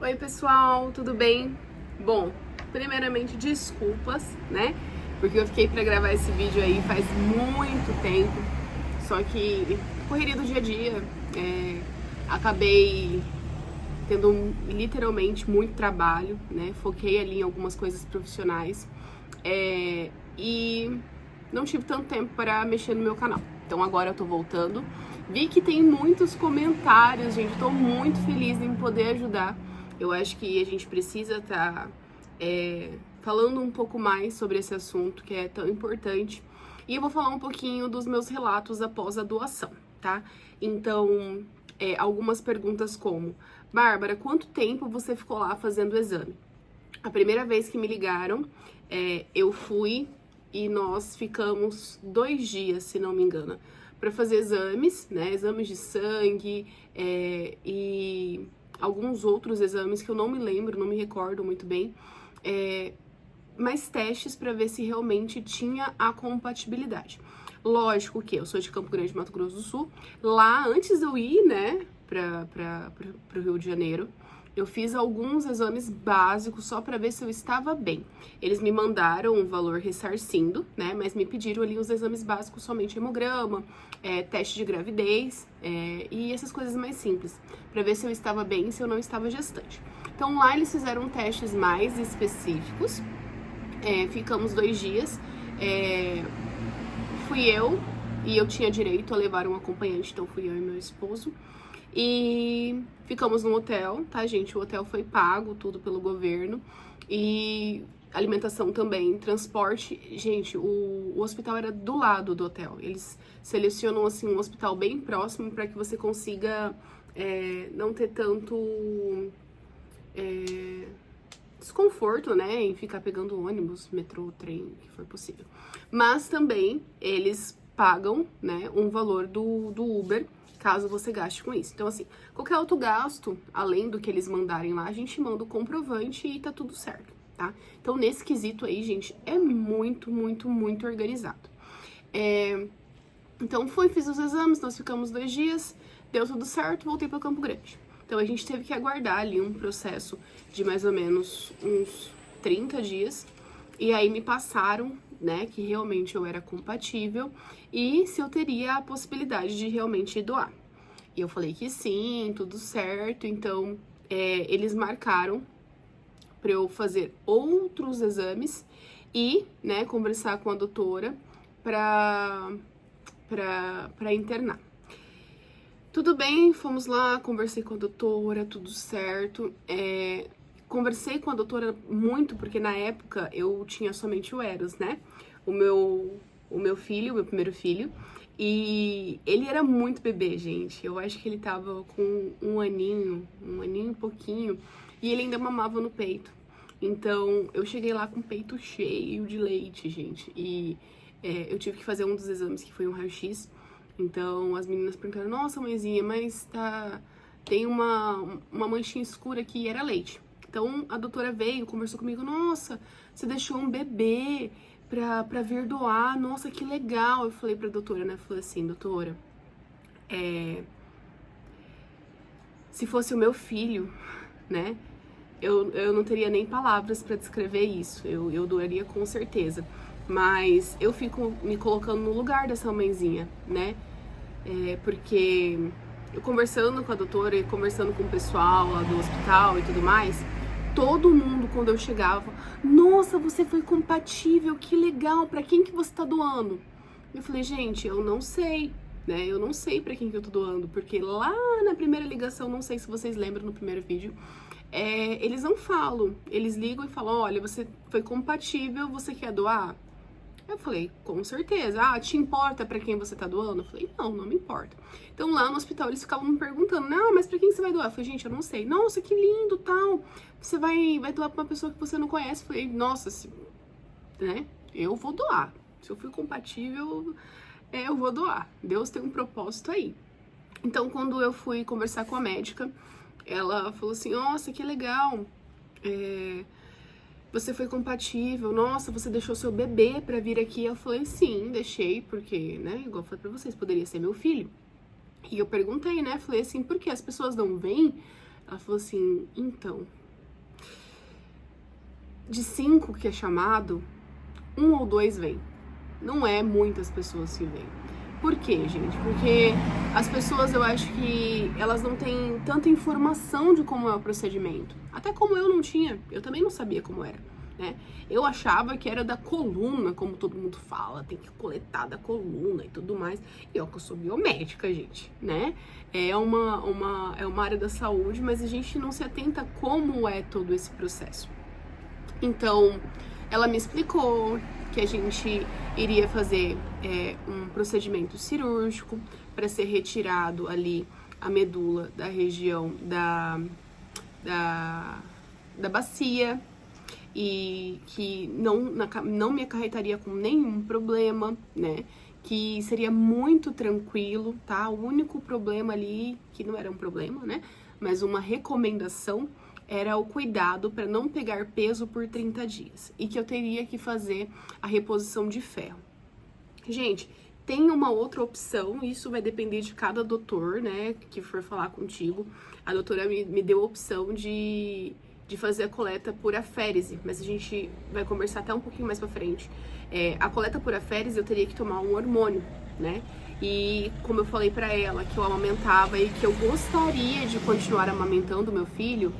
Oi pessoal, tudo bem? Bom, primeiramente desculpas, né? Porque eu fiquei pra gravar esse vídeo aí faz muito tempo, só que correria do dia a dia, acabei tendo literalmente muito trabalho, né? Foquei ali em algumas coisas profissionais e não tive tanto tempo para mexer no meu canal. Então agora eu tô voltando. Vi que tem muitos comentários, gente. Tô muito feliz em poder ajudar. Eu acho que a gente precisa estar falando um pouco mais sobre esse assunto que é tão importante. E eu vou falar um pouquinho dos meus relatos após a doação, tá? Então, algumas perguntas como: Bárbara, quanto tempo você ficou lá fazendo o exame? A primeira vez que me ligaram, eu fui e nós ficamos 2 dias, se não me engano, para fazer exames, né? Exames de sangue e alguns outros exames que eu não me lembro, não me recordo muito bem. Mas testes para ver se realmente tinha a compatibilidade. Lógico que eu sou de Campo Grande, Mato Grosso do Sul. Lá, antes de eu ir, né, para o Rio de Janeiro, eu fiz alguns exames básicos só para ver se eu estava bem. Eles me mandaram um valor ressarcindo, né, mas me pediram ali os exames básicos, somente hemograma, teste de gravidez e essas coisas mais simples, para ver se eu estava bem e se eu não estava gestante. Então lá eles fizeram testes mais específicos. Ficamos 2 dias. Fui eu, e eu tinha direito a levar um acompanhante, então fui eu e meu esposo. E ficamos no hotel, tá, gente? O hotel foi pago, tudo pelo governo. E alimentação também, transporte. Gente, o hospital era do lado do hotel. Eles selecionam, assim, um hospital bem próximo para que você consiga não ter tanto desconforto, né, em ficar pegando ônibus, metrô, trem, o que for possível. Mas também eles pagam, né, um valor do Uber, caso você gaste com isso. Então, assim, qualquer outro gasto, além do que eles mandarem lá, a gente manda o comprovante e tá tudo certo, tá? Então, nesse quesito aí, gente, é muito, muito, muito organizado. Então, fiz os exames, nós ficamos 2 dias, deu tudo certo, voltei para Campo Grande. Então, a gente teve que aguardar ali um processo de mais ou menos uns 30 dias. E aí me passaram, né, que realmente eu era compatível e se eu teria a possibilidade de realmente doar. E eu falei que sim, tudo certo. Então, eles marcaram para eu fazer outros exames e, né, conversar com a doutora para internar. Tudo bem, fomos lá, conversei com a doutora, tudo certo. Conversei com a doutora muito, porque na época eu tinha somente o Eros, né? O meu filho, o meu primeiro filho. E ele era muito bebê, gente. Eu acho que ele tava com um aninho e pouquinho. E ele ainda mamava no peito. Então, eu cheguei lá com o peito cheio de leite, gente. E eu tive que fazer um dos exames, que foi um raio-x. Então, as meninas perguntaram: nossa, mãezinha, mas tem uma manchinha escura aqui, e era leite. Então, a doutora veio, conversou comigo: nossa, você deixou um bebê pra vir doar, nossa, que legal. Eu falei pra doutora, né, falei assim: doutora, se fosse o meu filho, né, eu não teria nem palavras pra descrever isso, eu doaria com certeza. Mas eu fico me colocando no lugar dessa mãezinha, né? Porque eu conversando com a doutora e conversando com o pessoal lá do hospital e tudo mais, todo mundo, quando eu chegava: nossa, você foi compatível, que legal, pra quem que você tá doando? Eu falei: gente, eu não sei, né? Eu não sei pra quem que eu tô doando, porque lá na primeira ligação, não sei se vocês lembram no primeiro vídeo, eles não falam, eles ligam e falam: olha, você foi compatível, você quer doar? Eu falei: com certeza. Ah, te importa pra quem você tá doando? Eu falei: não, não me importa. Então lá no hospital eles ficavam me perguntando: não, mas pra quem você vai doar? Eu falei: gente, eu não sei. Nossa, que lindo, tal. Você vai doar pra uma pessoa que você não conhece? Eu falei: nossa, né? Eu vou doar. Se eu fui compatível, eu vou doar. Deus tem um propósito aí. Então, quando eu fui conversar com a médica, ela falou assim: nossa, que legal. Você foi compatível, nossa, você deixou seu bebê pra vir aqui. Eu falei: sim, deixei, porque, né, igual eu falei pra vocês, poderia ser meu filho. E eu perguntei, né, falei assim: por que as pessoas não vêm Ela falou assim, então, de 5 que é chamado, 1 ou 2 vem. Não é muitas pessoas que vêm. Por quê, gente? Porque as pessoas, eu acho que elas não têm tanta informação de como é o procedimento. Até como eu não tinha, eu também não sabia como era, né? Eu achava que era da coluna, como todo mundo fala, tem que coletar da coluna e tudo mais. E eu sou biomédica, gente, né? É uma área da saúde, mas a gente não se atenta como é todo esse processo. Então, ela me explicou que a gente iria fazer um procedimento cirúrgico para ser retirado ali a medula da região da bacia e que não me acarretaria com nenhum problema, né? Que seria muito tranquilo, tá? O único problema ali, que não era um problema, né? Mas uma recomendação era o cuidado para não pegar peso por 30 dias e que eu teria que fazer a reposição de ferro. Gente, tem uma outra opção, isso vai depender de cada doutor, né, que for falar contigo. A doutora me deu a opção de fazer a coleta por aférese, mas a gente vai conversar até um pouquinho mais pra frente. A coleta por aférese eu teria que tomar um hormônio, né? E como eu falei pra ela que eu amamentava e que eu gostaria de continuar amamentando meu filho,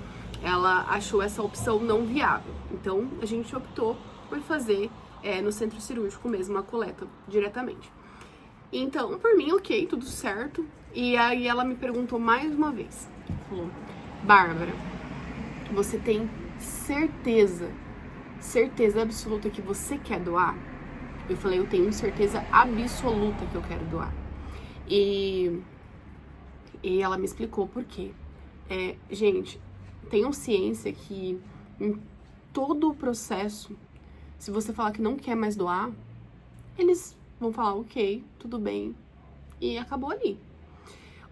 ela achou essa opção não viável. Então, a gente optou por fazer no centro cirúrgico mesmo a coleta diretamente. Então, por mim, ok, tudo certo. E aí ela me perguntou mais uma vez. Falou, Bárbara, você tem certeza absoluta que você quer doar? Eu falei, eu tenho certeza absoluta que eu quero doar. E ela me explicou por quê. Gente, tenham ciência que em todo o processo, se você falar que não quer mais doar, eles vão falar, ok, tudo bem, e acabou ali.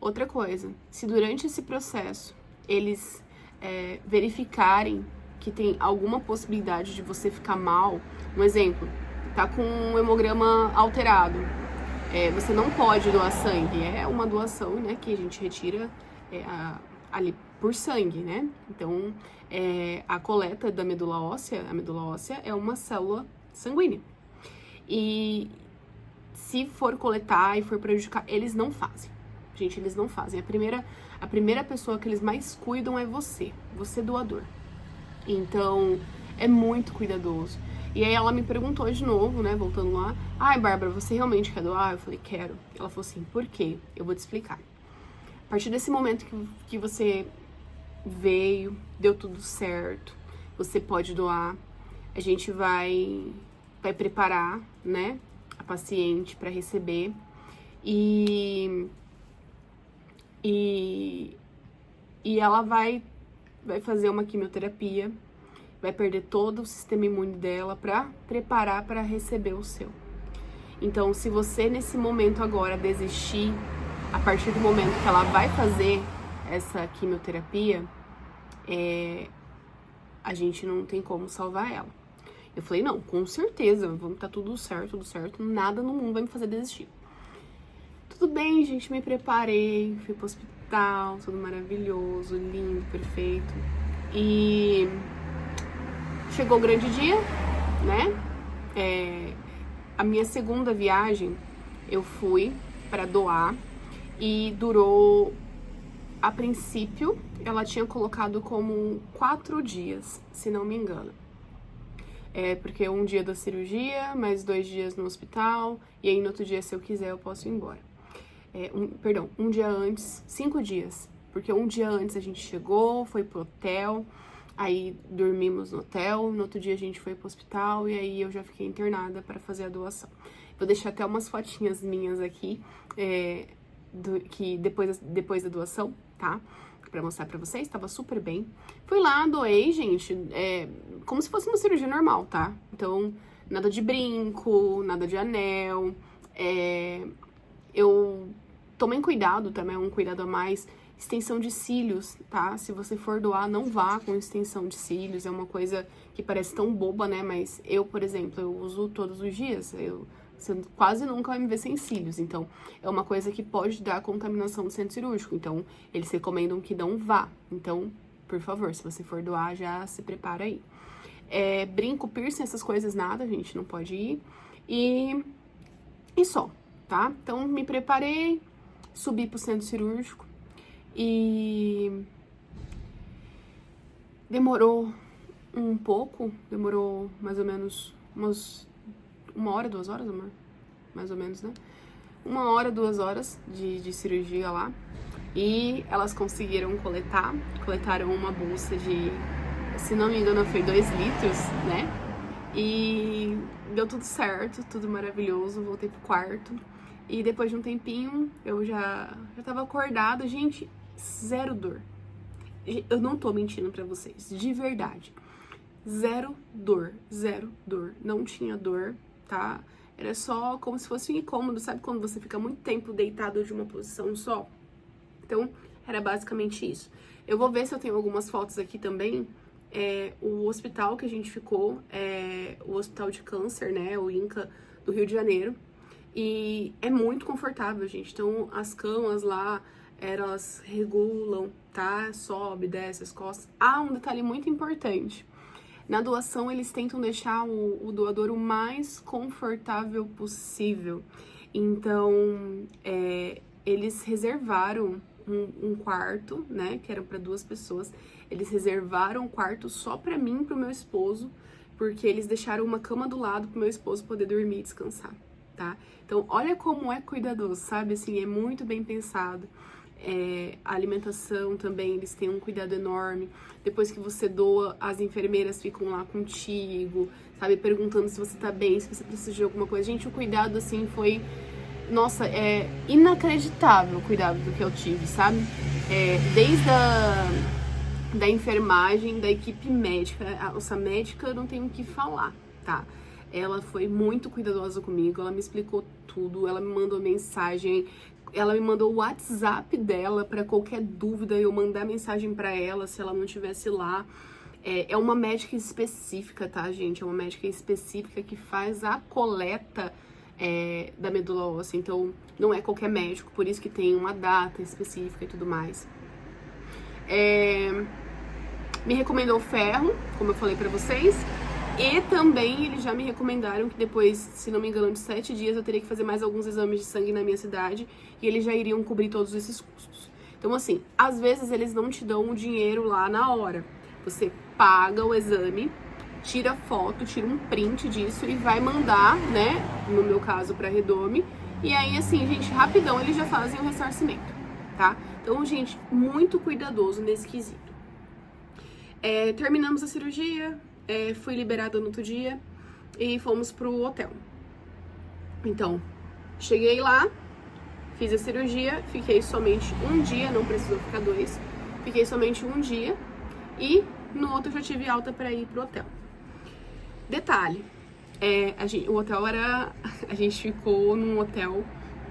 Outra coisa, se durante esse processo eles verificarem que tem alguma possibilidade de você ficar mal, um exemplo, tá com um hemograma alterado, você não pode doar sangue, é uma doação, né, que a gente retira ali por sangue, né? Então, a coleta da medula óssea, a medula óssea é uma célula sanguínea. E se for coletar e for prejudicar, eles não fazem. Gente, eles não fazem. A primeira pessoa que eles mais cuidam é você doador. Então, é muito cuidadoso. E aí ela me perguntou de novo, né, voltando lá, ai, Bárbara, você realmente quer doar? Eu falei, quero. Ela falou assim, por quê? Eu vou te explicar. A partir desse momento que você veio, deu tudo certo, você pode doar, a gente vai preparar, né, a paciente para receber e ela vai fazer uma quimioterapia, vai perder todo o sistema imune dela para preparar para receber o seu. Então, se você nesse momento agora desistir, a partir do momento que ela vai fazer essa quimioterapia, a gente não tem como salvar ela. Eu falei, não, com certeza, vamos tá tudo certo, nada no mundo vai me fazer desistir. Tudo bem, gente, me preparei, fui pro hospital, tudo maravilhoso, lindo, perfeito. E chegou o grande dia, né? A minha segunda viagem, eu fui para doar e durou, a princípio, ela tinha colocado como 4 dias, se não me engano. Porque 1 dia da cirurgia, mais 2 dias no hospital, e aí no outro dia, se eu quiser, eu posso ir embora. 1 dia antes, 5 dias, porque 1 dia antes a gente chegou, foi pro hotel, aí dormimos no hotel, no outro dia a gente foi pro hospital, e aí eu já fiquei internada para fazer a doação. Vou deixar até umas fotinhas minhas aqui, que depois da doação, tá? Pra mostrar pra vocês, tava super bem. Fui lá, doei, gente, como se fosse uma cirurgia normal, tá? Então, nada de brinco, nada de anel. Eu tomei cuidado também, um cuidado a mais. Extensão de cílios, tá? Se você for doar, não vá com extensão de cílios. É uma coisa que parece tão boba, né? Mas eu, por exemplo, eu uso todos os dias. Eu você quase nunca vai me ver sem cílios. Então, é uma coisa que pode dar contaminação do centro cirúrgico. Então, eles recomendam que não vá. Então, por favor, se você for doar, já se prepara aí. Brinco, piercing, essas coisas, nada, a gente não pode ir. E só, tá? Então, me preparei, subi pro centro cirúrgico e demorou um pouco, demorou mais ou menos umas 1 hora, 2 horas, amor? Mais ou menos, né? 1 hora, 2 horas de cirurgia lá. E elas conseguiram coletaram uma bolsa de, se não me engano, foi 2 litros, né? E deu tudo certo, tudo maravilhoso, voltei pro quarto. E depois de um tempinho, eu já tava acordada, gente, zero dor. Eu não tô mentindo pra vocês, de verdade. Zero dor, não tinha dor, tá? Era só como se fosse um incômodo, sabe quando você fica muito tempo deitado de uma posição só? Então, era basicamente isso. Eu vou ver se eu tenho algumas fotos aqui também. O hospital que a gente ficou, o Hospital de Câncer, né, o INCA do Rio de Janeiro. E é muito confortável, gente. Então, as camas lá, elas regulam, tá? Sobe, desce as costas. Ah, um detalhe muito importante. Na doação, eles tentam deixar o doador o mais confortável possível. Então, eles reservaram um quarto, né, que era para 2 pessoas. Eles reservaram um quarto só para mim e pro meu esposo, porque eles deixaram uma cama do lado pro meu esposo poder dormir e descansar, tá? Então, olha como é cuidadoso, sabe? Assim, é muito bem pensado. A alimentação também, eles têm um cuidado enorme. Depois que você doa, as enfermeiras ficam lá contigo, sabe? Perguntando se você tá bem, se você precisa de alguma coisa. Gente, o cuidado, assim, foi... Nossa, é inacreditável o cuidado do que eu tive, sabe? Desde da enfermagem, da equipe médica. Essa médica eu não tenho o que falar, tá? Ela foi muito cuidadosa comigo, ela me explicou tudo, ela me mandou mensagem, ela me mandou o WhatsApp dela para qualquer dúvida eu mandar mensagem para ela se ela não estivesse lá. É uma médica específica, tá, gente? É uma médica específica que faz a coleta da medula óssea, então não é qualquer médico, por isso que tem uma data específica e tudo mais. Me recomendou ferro, como eu falei pra vocês, e também eles já me recomendaram que depois, se não me engano, de 7 dias eu teria que fazer mais alguns exames de sangue na minha cidade e eles já iriam cobrir todos esses custos. Então, assim, às vezes eles não te dão o dinheiro lá na hora. Você paga o exame, tira foto, tira um print disso e vai mandar, né, no meu caso, pra Redome. E aí, assim, gente, rapidão eles já fazem o ressarcimento, tá? Então, gente, muito cuidadoso nesse quesito. Terminamos a cirurgia, fui liberada no outro dia e fomos pro hotel. Então, cheguei lá, fiz a cirurgia, fiquei somente um dia, não precisou ficar 2, fiquei somente um dia e no outro já tive alta pra ir pro hotel. Detalhe, o hotel era... A gente ficou num hotel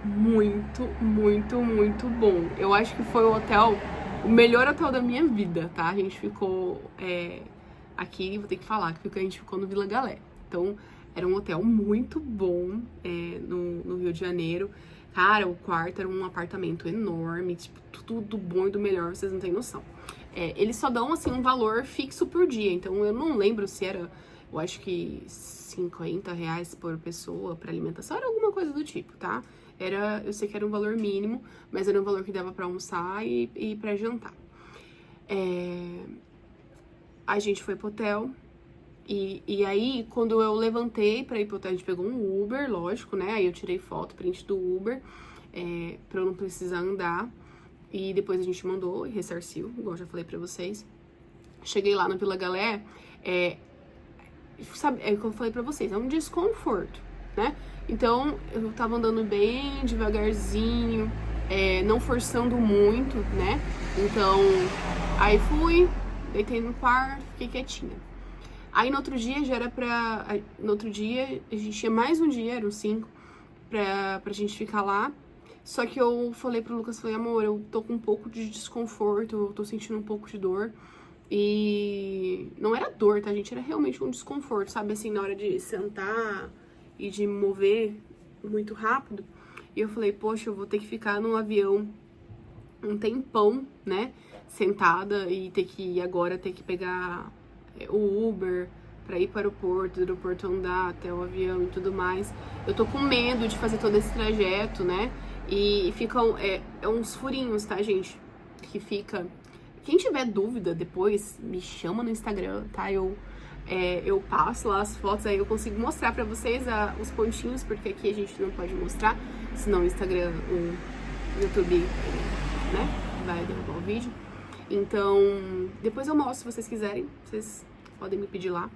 muito, muito, muito bom. Eu acho que foi o melhor hotel da minha vida, tá? A gente ficou aqui, vou ter que falar, que a gente ficou no Vila Galé. Então, era um hotel muito bom no Rio de Janeiro. Cara, o quarto era um apartamento enorme, tipo, tudo bom e do melhor, vocês não têm noção. Eles só dão, assim, um valor fixo por dia, então eu não lembro se era, eu acho que R$50 por pessoa para alimentação, era alguma coisa do tipo, tá? Eu sei que era um valor mínimo, mas era um valor que dava para almoçar e para jantar. A gente foi pro hotel, e aí, quando eu levantei pra ir pro hotel, a gente pegou um Uber, lógico, né? Aí eu tirei foto, print do Uber, pra eu não precisar andar. E depois a gente mandou e ressarciu, igual eu já falei pra vocês. Cheguei lá no Vila Galé, sabe, é o que eu falei pra vocês, é um desconforto, né? Então, eu tava andando bem devagarzinho, não forçando muito, né? Então, aí fui, deitei no quarto, fiquei quietinha. Aí no outro dia já era no outro dia, a gente tinha mais um dia, eram 5, pra gente ficar lá. Só que eu falei pro Lucas, falei, amor, eu tô com um pouco de desconforto, eu tô sentindo um pouco de dor. E não era dor, tá, gente? Era realmente um desconforto, sabe? Assim, na hora de sentar e de mover muito rápido. E eu falei, poxa, eu vou ter que ficar no avião um tempão, né? Sentada e ter que pegar o Uber pra ir para o aeroporto, do aeroporto andar até o avião e tudo mais. Eu tô com medo de fazer todo esse trajeto, né? E ficam uns furinhos, tá, gente? Que fica... Quem tiver dúvida depois, me chama no Instagram, tá? Eu passo lá as fotos, aí eu consigo mostrar pra vocês os pontinhos, porque aqui a gente não pode mostrar, senão o Instagram, o YouTube, né, vai derrubar o vídeo. Então, depois eu mostro se vocês quiserem, vocês podem me pedir lá.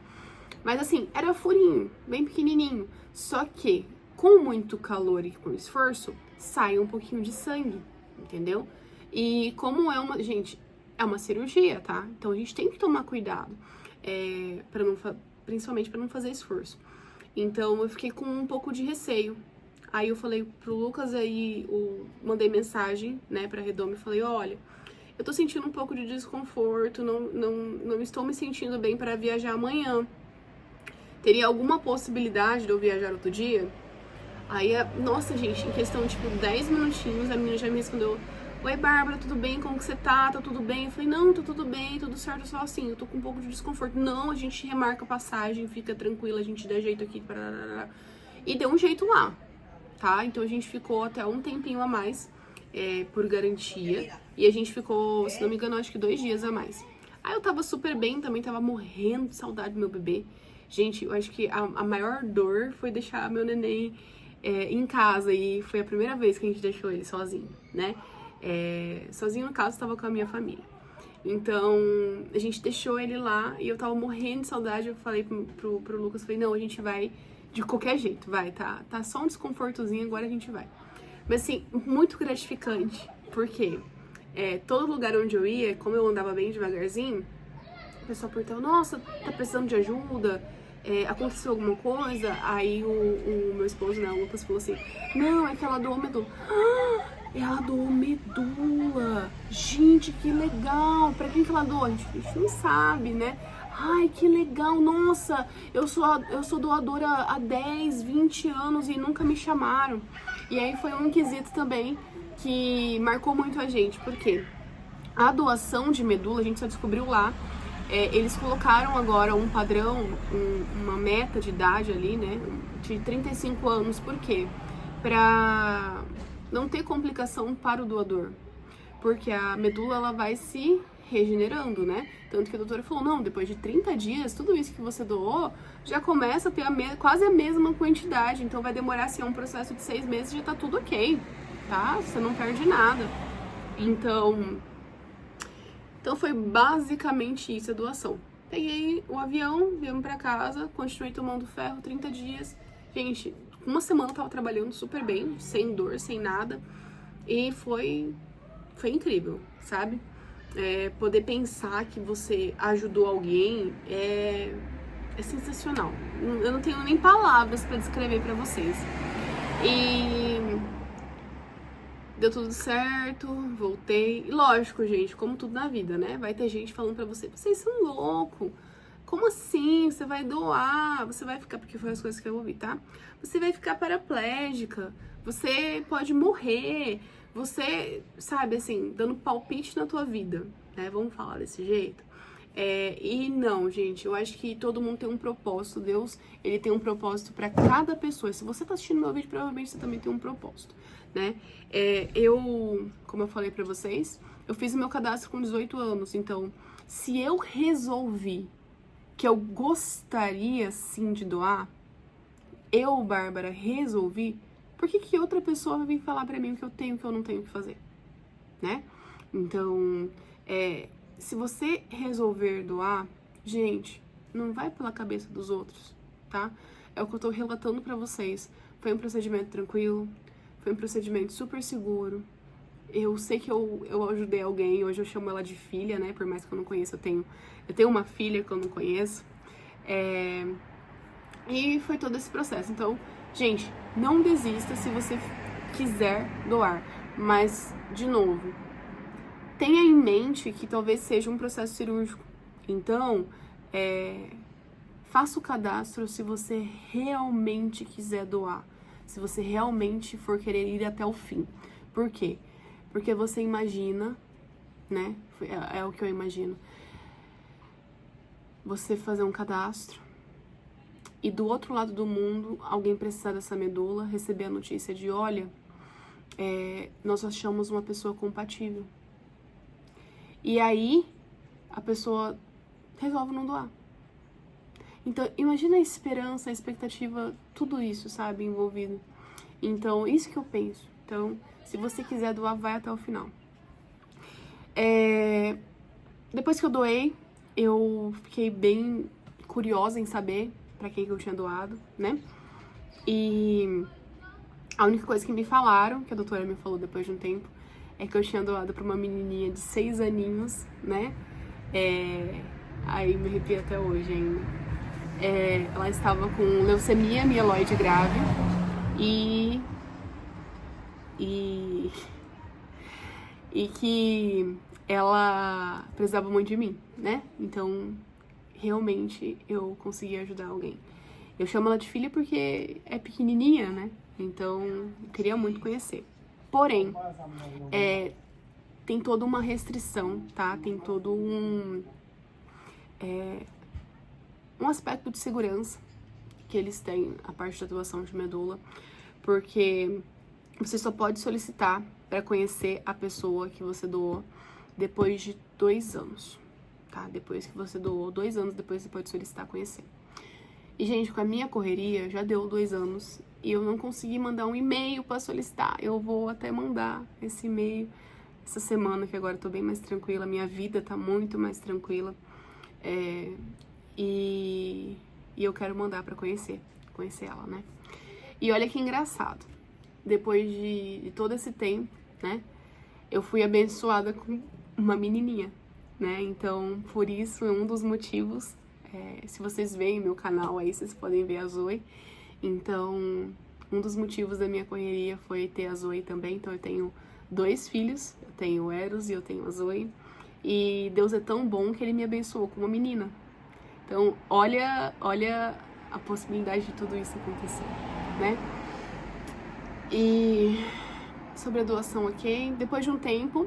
Mas assim, era furinho, bem pequenininho, só que com muito calor e com esforço, sai um pouquinho de sangue, entendeu? E como gente, é uma cirurgia, tá? Então a gente tem que tomar cuidado, principalmente para não fazer esforço. Então eu fiquei com um pouco de receio. Aí eu falei pro Lucas, mandei mensagem, né, pra Redome e falei, olha, eu tô sentindo um pouco de desconforto, não estou me sentindo bem para viajar amanhã. Teria alguma possibilidade de eu viajar outro dia? Aí, nossa, gente, em questão, tipo, 10 minutinhos, a menina já me respondeu, oi, Bárbara, tudo bem? Como que você tá? Tá tudo bem? Eu falei, não, tá tudo bem, tudo certo, só assim, eu tô com um pouco de desconforto. Não, a gente remarca a passagem, fica tranquila, a gente dá jeito aqui, e deu um jeito lá, tá? Então a gente ficou até um tempinho a mais, por garantia, e a gente ficou, se não me engano, acho que 2 dias a mais. Aí eu tava super bem, também tava morrendo de saudade do meu bebê. Gente, eu acho que a maior dor foi deixar meu neném em casa, e foi a primeira vez que a gente deixou ele sozinho, né? Sozinho, no caso, tava com a minha família. Então, a gente deixou ele lá e eu tava morrendo de saudade. Eu falei pro Lucas, falei, não, a gente vai de qualquer jeito, vai, tá só um desconfortozinho, agora a gente vai. Mas assim, muito gratificante, porque todo lugar onde eu ia, como eu andava bem devagarzinho, o pessoal perguntava, nossa, tá precisando de ajuda? Aconteceu alguma coisa? Aí o meu esposo, né, o Lucas, falou assim, não, é que ela doou medula. Ela doou medula. Gente, que legal. Pra quem que ela doou? A gente não sabe, né? Ai, que legal. Nossa, eu sou doadora há 10, 20 anos e nunca me chamaram. E aí foi um quesito também que marcou muito a gente. Por quê? A doação de medula, a gente só descobriu lá. Eles colocaram agora um padrão, uma meta de idade ali, né? De 35 anos. Por quê? Pra não ter complicação para o doador, porque a medula ela vai se regenerando, né? Tanto que a doutora falou, não, depois de 30 dias, tudo isso que você doou já começa a ter quase a mesma quantidade, então vai demorar assim, um processo de 6 meses e já tá tudo ok, tá? Você não perde nada. Então foi basicamente isso a doação. Peguei o avião, viemos pra casa, continuei tomando ferro 30 dias. Gente, uma semana eu tava trabalhando super bem, sem dor, sem nada. E foi incrível, sabe? Poder pensar que você ajudou alguém é sensacional. Eu não tenho nem palavras pra descrever pra vocês. E deu tudo certo, voltei. E lógico, gente, como tudo na vida, né? Vai ter gente falando pra você, vocês são loucos. Como assim? Você vai doar? Você vai ficar... Porque foi as coisas que eu ouvi, tá? Você vai ficar paraplégica. Você pode morrer. Você, sabe, assim, dando palpite na tua vida, né? Vamos falar desse jeito? E não, gente, eu acho que todo mundo tem um propósito. Deus, ele tem um propósito pra cada pessoa. Se você tá assistindo meu vídeo, provavelmente você também tem um propósito, né? Como eu falei pra vocês, eu fiz o meu cadastro com 18 anos. Então, se eu resolvi que eu gostaria sim de doar, eu, Bárbara, resolvi, por que outra pessoa vai vir falar pra mim o que eu tenho, o que eu não tenho que fazer, né? Então, se você resolver doar, gente, não vai pela cabeça dos outros, tá? É o que eu tô relatando pra vocês. Foi um procedimento tranquilo, foi um procedimento super seguro. Eu sei que eu ajudei alguém, hoje eu chamo ela de filha, né? Por mais que eu não conheça, eu tenho uma filha que eu não conheço. E foi todo esse processo. Então, gente, não desista se você quiser doar. Mas, de novo, tenha em mente que talvez seja um processo cirúrgico. Então, faça o cadastro se você realmente quiser doar. se você realmente for querer ir até o fim. Por quê? Porque você imagina, né? É o que eu imagino. Você fazer um cadastro e do outro lado do mundo, alguém precisar dessa medula, receber a notícia de, olha, nós achamos uma pessoa compatível. E aí, a pessoa resolve não doar. Então, imagina a esperança, a expectativa, tudo isso, sabe, envolvido. Então, isso que eu penso. Então, se você quiser doar, vai até o final. Depois que eu doei, eu fiquei bem curiosa em saber pra quem que eu tinha doado, né? E a única coisa que me falaram, que a doutora me falou depois de um tempo, é que eu tinha doado pra uma menininha de 6 aninhos, né? Aí me arrepio até hoje ainda. Ela estava com leucemia mieloide grave e que ela precisava muito de mim, né? Então, realmente, eu consegui ajudar alguém. Eu chamo ela de filha porque é pequenininha, né? Então, eu queria muito conhecer. Porém, tem toda uma restrição, tá? Tem todo um aspecto de segurança que eles têm, a parte da doação de medula, porque você só pode solicitar para conhecer a pessoa que você doou depois de 2 anos, tá? Depois que você doou, 2 anos depois você pode solicitar conhecer. E, gente, com a minha correria, já deu 2 anos e eu não consegui mandar um e-mail para solicitar. Eu vou até mandar esse e-mail essa semana, que agora eu tô bem mais tranquila, minha vida tá muito mais tranquila. E eu quero mandar pra conhecer ela, né? E olha que engraçado, depois de todo esse tempo, né, eu fui abençoada com uma menininha, né? Então, por isso, é um dos motivos, se vocês veem meu canal aí, vocês podem ver a Zoe. Então, um dos motivos da minha correria foi ter a Zoe também. Então, eu tenho 2 filhos, eu tenho o Eros e eu tenho a Zoe. E Deus é tão bom que Ele me abençoou com uma menina. Então, olha a possibilidade de tudo isso acontecer, né? E sobre a doação, ok? Depois de um tempo,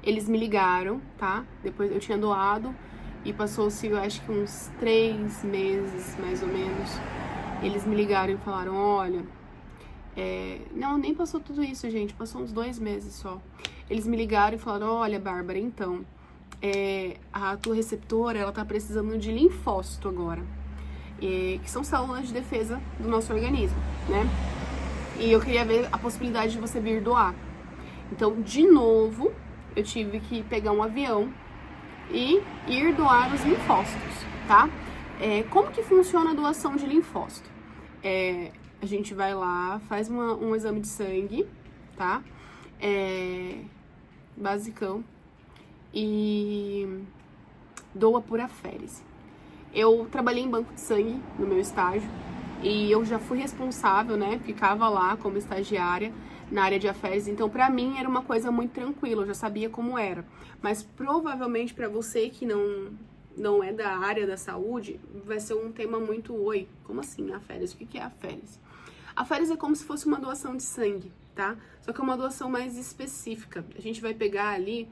eles me ligaram, tá? Depois eu tinha doado e passou-se, eu acho que uns 3 meses, mais ou menos. Eles me ligaram e falaram, olha... Não, nem passou tudo isso, gente. Passou uns 2 meses só. Eles me ligaram e falaram, olha, Bárbara, então... a tua receptora, ela tá precisando de linfócito agora, que são células de defesa do nosso organismo, né? E eu queria ver a possibilidade de você vir doar. Então, de novo, eu tive que pegar um avião e ir doar os linfócitos, tá? Como que funciona a doação de linfócito? A gente vai lá, faz um exame de sangue, tá? Basicão. E doa por aférese. Eu trabalhei em banco de sangue no meu estágio e eu já fui responsável, né? Ficava lá como estagiária na área de aférese, então pra mim era uma coisa muito tranquila, eu já sabia como era. Mas provavelmente pra você que não é da área da saúde, vai ser um tema muito, oi, como assim aférese? O que é aférese? Aférese é como se fosse uma doação de sangue, tá? Só que é uma doação mais específica. A gente vai pegar ali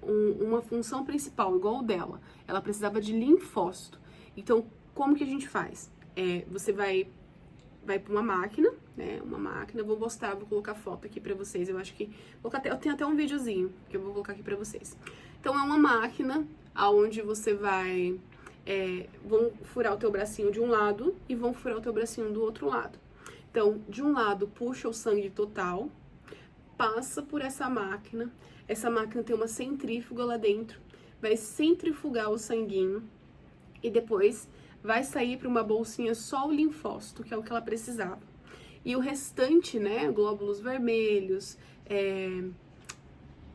uma função principal, igual o dela. Ela precisava de linfócito. Então, como que a gente faz? Você vai para uma máquina, né? Uma máquina, vou mostrar, vou colocar foto aqui pra vocês. Eu acho que... eu tenho até um videozinho que eu vou colocar aqui pra vocês. Então, é uma máquina onde você vai... vão furar o teu bracinho de um lado e vão furar o teu bracinho do outro lado. Então, de um lado, puxa o sangue total, passa por essa máquina tem uma centrífuga lá dentro, vai centrifugar o sanguinho e depois vai sair para uma bolsinha só o linfócito, que é o que ela precisava. E o restante, né, glóbulos vermelhos,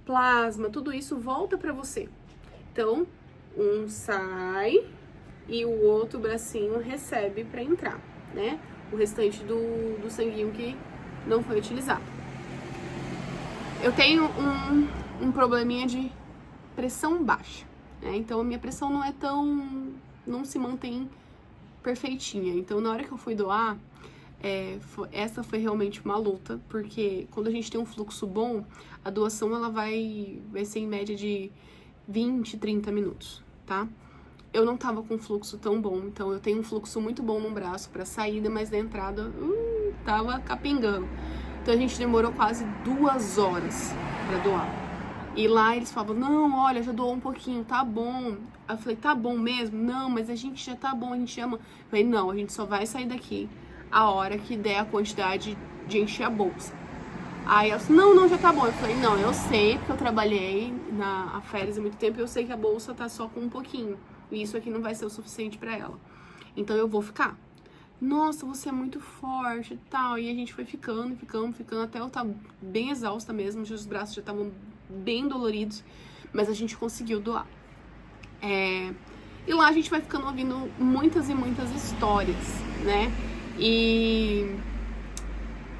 plasma, tudo isso volta para você. Então, um sai e o outro bracinho recebe para entrar, né? O restante do sanguinho que não foi utilizado. Eu tenho um probleminha de pressão baixa, né? Então a minha pressão não se mantém perfeitinha. Então na hora que eu fui doar, essa foi realmente uma luta, porque quando a gente tem um fluxo bom, a doação ela vai ser em média de 20, 30 minutos, tá? Eu não tava com um fluxo tão bom, então eu tenho um fluxo muito bom no braço pra saída, mas da entrada, tava capengando. Então a gente demorou quase 2 horas pra doar. E lá eles falavam, não, olha, já doou um pouquinho, tá bom. Aí eu falei, tá bom mesmo? Não, mas a gente já tá bom, a gente ama. Eu falei, não, a gente só vai sair daqui a hora que der a quantidade de encher a bolsa. Aí ela disse, não, já tá bom. Eu falei, não, eu sei, porque eu trabalhei na férias há muito tempo e eu sei que a bolsa tá só com um pouquinho. E isso aqui não vai ser o suficiente pra ela. Então eu vou ficar. Nossa, você é muito forte e tal. E a gente foi ficando, até eu estar bem exausta mesmo. Os braços já estavam bem doloridos. Mas a gente conseguiu doar. E lá a gente vai ficando ouvindo muitas e muitas histórias, né? E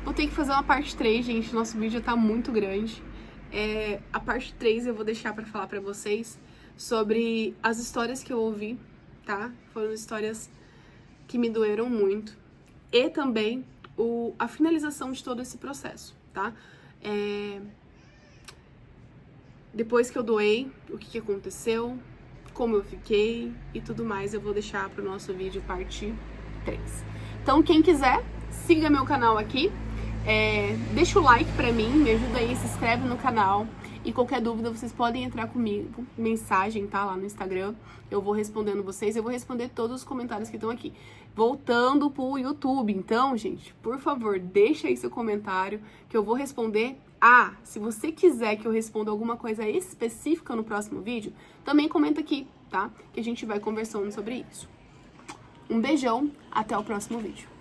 vou ter que fazer uma parte 3, gente. Nosso vídeo tá muito grande. A parte 3 eu vou deixar pra falar pra vocês sobre as histórias que eu ouvi, tá? Foram histórias que me doeram muito. E também a finalização de todo esse processo, tá? Depois que eu doei, o que aconteceu, como eu fiquei e tudo mais, eu vou deixar pro nosso vídeo parte 3. Então, quem quiser, siga meu canal aqui. Deixa o like pra mim, me ajuda aí, se inscreve no canal. E qualquer dúvida, vocês podem entrar comigo, mensagem, tá? Lá no Instagram. Eu vou respondendo vocês, eu vou responder todos os comentários que estão aqui. Voltando pro YouTube, então, gente, por favor, deixa aí seu comentário que eu vou responder. Se você quiser que eu responda alguma coisa específica no próximo vídeo, também comenta aqui, tá? Que a gente vai conversando sobre isso. Um beijão, até o próximo vídeo.